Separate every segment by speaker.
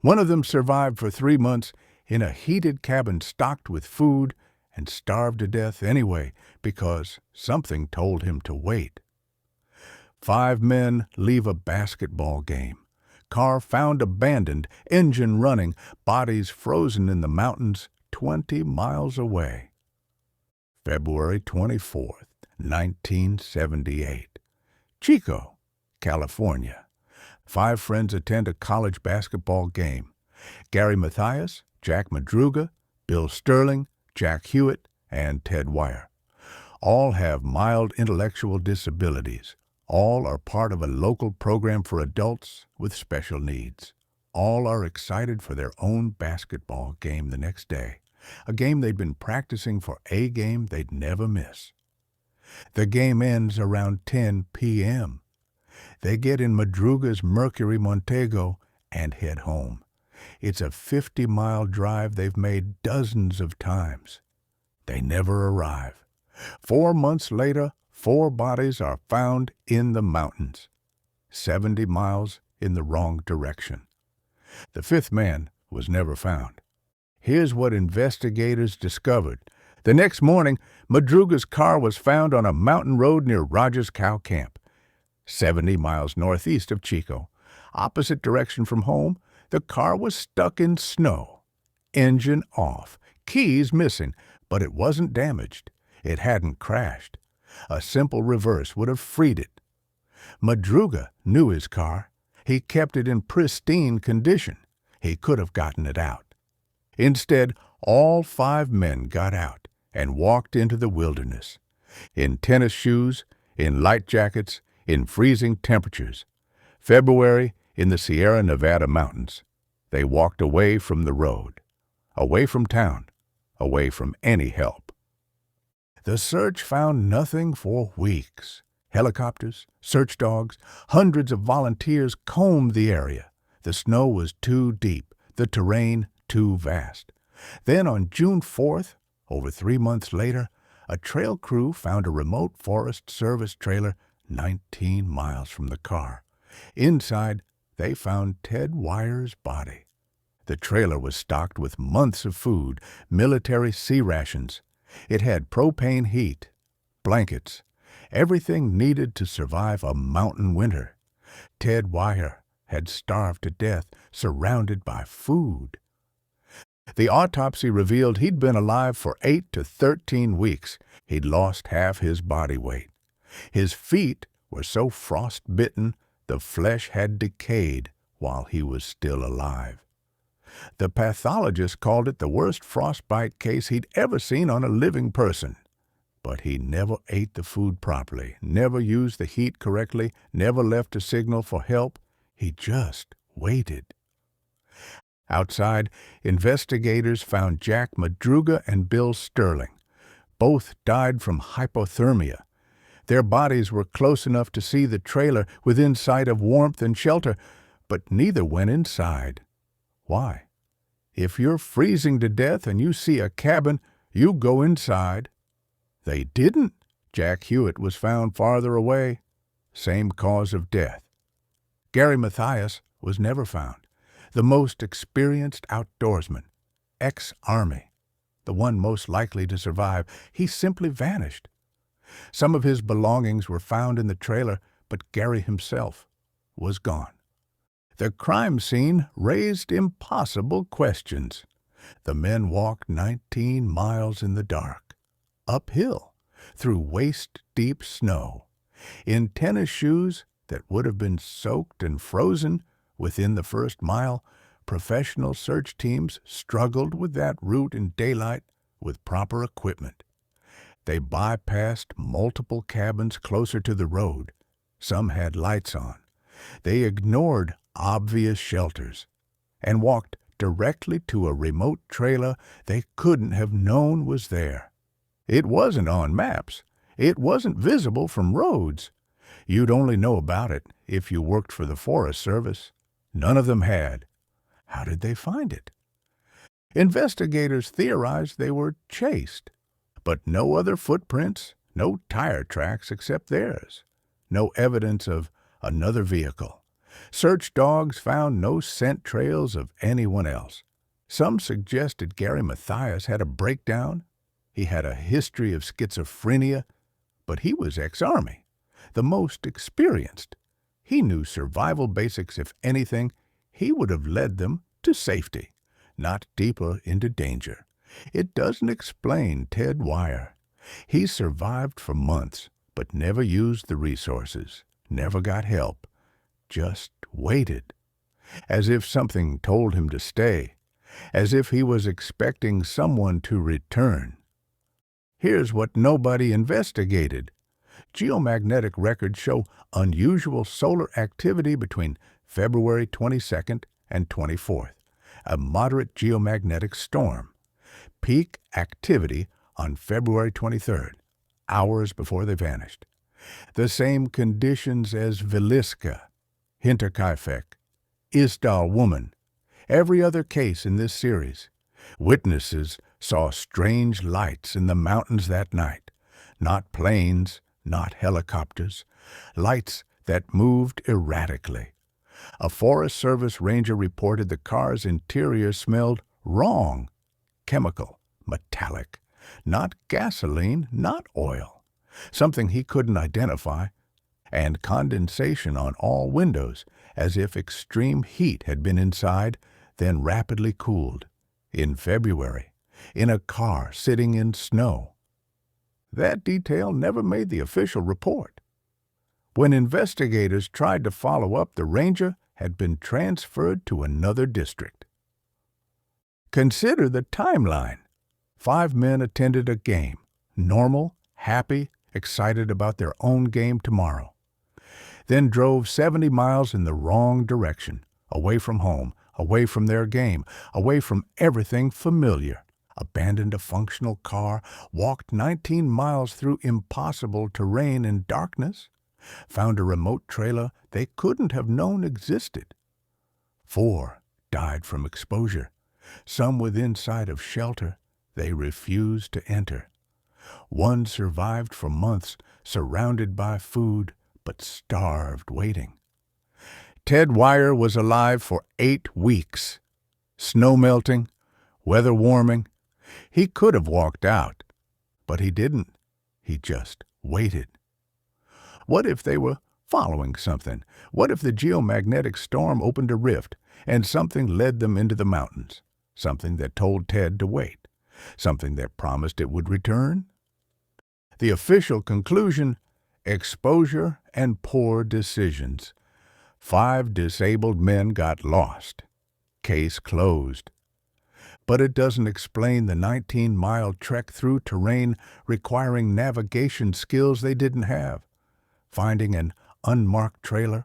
Speaker 1: One of them survived for 3 months in a heated cabin stocked with food and starved to death anyway because something told him to wait. 5 men leave a basketball game. Car found abandoned, engine running, bodies frozen in the mountains 20 miles away. February 24th, 1978. Chico, California. 5 friends attend a college basketball game. Gary Mathias, Jack Madruga, Bill Sterling, Jack Hewitt, and Ted Weiher. All have mild intellectual disabilities. All are part of a local program for adults with special needs. All are excited for their own basketball game the next day, a game they'd been practicing for a game they'd never miss. The game ends around 10 p.m. They get in Madruga's Mercury Montego and head home. It's a 50-mile drive they've made dozens of times. They never arrive. 4 months later, 4 bodies are found in the mountains, 70 miles in the wrong direction. The 5th man was never found. Here's what investigators discovered. The next morning, Madruga's car was found on a mountain road near Rogers Cow Camp, 70 miles northeast of Chico. Opposite direction from home, the car was stuck in snow. Engine off, keys missing, but it wasn't damaged. It hadn't crashed. A simple reverse would have freed it. Madruga knew his car. He kept it in pristine condition. He could have gotten it out. Instead, all 5 men got out and walked into the wilderness. In tennis shoes, in light jackets, in freezing temperatures. February in the Sierra Nevada mountains. They walked away from the road, away from town, away from any help. The search found nothing for weeks. Helicopters, search dogs, hundreds of volunteers combed the area. The snow was too deep, the terrain too vast. Then on June 4th, over 3 months later, a trail crew found a remote Forest Service trailer 19 miles from the car. Inside, they found Ted Weiher's body. The trailer was stocked with months of food, military sea rations. It had propane heat, blankets, everything needed to survive a mountain winter. Ted Weiher had starved to death, surrounded by food. The autopsy revealed he'd been alive for 8 to 13 weeks. He'd lost half his body weight. His feet were so frost-bitten the flesh had decayed while he was still alive. The pathologist called it the worst frostbite case he'd ever seen on a living person. But he never ate the food properly, never used the heat correctly, never left a signal for help. He just waited. Outside, investigators found Jack Madruga and Bill Sterling. Both died from hypothermia. Their bodies were close enough to see the trailer within sight of warmth and shelter, but neither went inside. Why? If you're freezing to death and you see a cabin, you go inside. They didn't. Jack Hewitt was found farther away. Same cause of death. Gary Mathias was never found. The most experienced outdoorsman, ex-Army, the one most likely to survive, he simply vanished. Some of his belongings were found in the trailer, but Gary himself was gone. The crime scene raised impossible questions. The men walked 19 miles in the dark, uphill, through waist-deep snow, in tennis shoes that would have been soaked and frozen. Within the first mile, professional search teams struggled with that route in daylight with proper equipment. They bypassed multiple cabins closer to the road. Some had lights on. They ignored obvious shelters and walked directly to a remote trailer they couldn't have known was there. It wasn't on maps. It wasn't visible from roads. You'd only know about it if you worked for the Forest Service. None of them had. How did they find it? Investigators theorized they were chased, but no other footprints, no tire tracks except theirs, no evidence of another vehicle. Search dogs found no scent trails of anyone else. Some suggested Gary Mathias had a breakdown. He had a history of schizophrenia, but he was ex-Army, the most experienced. He knew survival basics. If anything, he would have led them to safety, not deeper into danger. It doesn't explain Ted Weiher. He survived for months, but never used the resources, never got help, just waited, as if something told him to stay, as if he was expecting someone to return. Here's what nobody investigated. Geomagnetic records show unusual solar activity between February 22nd and 24th, a moderate geomagnetic storm. Peak activity on February 23rd, hours before they vanished. The same conditions as Villisca, Hinterkaifeck, Isdal woman, every other case in this series. Witnesses saw strange lights in the mountains that night, not planes, not helicopters, lights that moved erratically. A Forest Service ranger reported the car's interior smelled wrong, chemical, metallic, not gasoline, not oil, something he couldn't identify, and condensation on all windows, as if extreme heat had been inside, then rapidly cooled. In February, in a car sitting in snow. That detail never made the official report. When investigators tried to follow up, the ranger had been transferred to another district. Consider the timeline. 5 men attended a game, normal, happy, excited about their own game tomorrow. Then drove 70 miles in the wrong direction, away from home, away from their game, away from everything familiar. Abandoned a functional car, walked 19 miles through impossible terrain in darkness, found a remote trailer they couldn't have known existed. 4 died from exposure, some within sight of shelter they refused to enter. 1 survived for months, surrounded by food, but starved waiting. Ted Weiher was alive for 8 weeks. Snow melting, weather warming. He could have walked out, but he didn't. He just waited. What if they were following something? What if the geomagnetic storm opened a rift and something led them into the mountains? Something that told Ted to wait? Something that promised it would return? The official conclusion: exposure and poor decisions. 5 disabled men got lost. Case closed. But it doesn't explain the 19-mile trek through terrain requiring navigation skills they didn't have. Finding an unmarked trailer,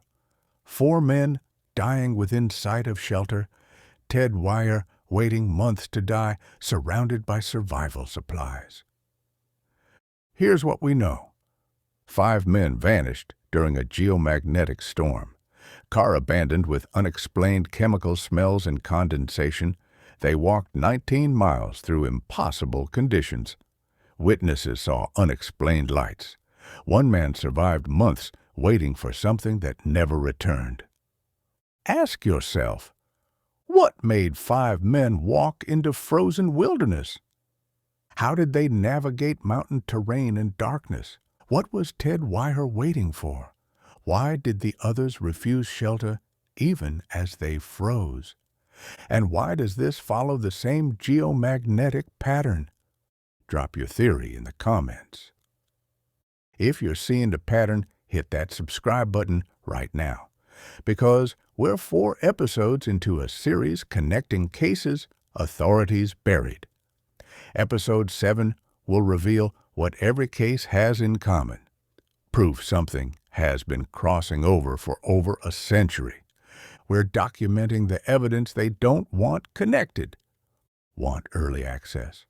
Speaker 1: 4 men dying within sight of shelter, Ted Weiher waiting months to die, surrounded by survival supplies. Here's what we know. 5 men vanished during a geomagnetic storm. Car abandoned with unexplained chemical smells and condensation. They walked 19 miles through impossible conditions. Witnesses saw unexplained lights. 1 man survived months waiting for something that never returned. Ask yourself, what made 5 men walk into frozen wilderness? How did they navigate mountain terrain in darkness? What was Ted Weiher waiting for? Why did the others refuse shelter even as they froze? And why does this follow the same geomagnetic pattern? Drop your theory in the comments. If you're seeing the pattern, hit that subscribe button right now, because we're 4 episodes into a series connecting cases authorities buried. Episode 7 will reveal what every case has in common. Proof something has been crossing over for over a century. We're documenting the evidence they don't want connected. Want early access?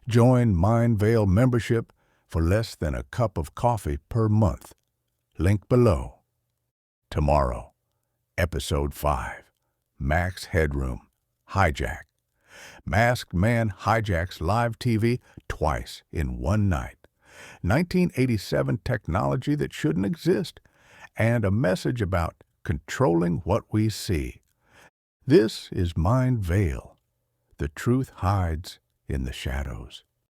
Speaker 1: Join Mindvale membership for less than a cup of coffee per month. Link below. Tomorrow, Episode 5, Max Headroom, Hijack. Masked man hijacks live TV twice in one night. 1987 technology that shouldn't exist, and a message about controlling what we see. This is Mind Veil. The truth hides in the shadows.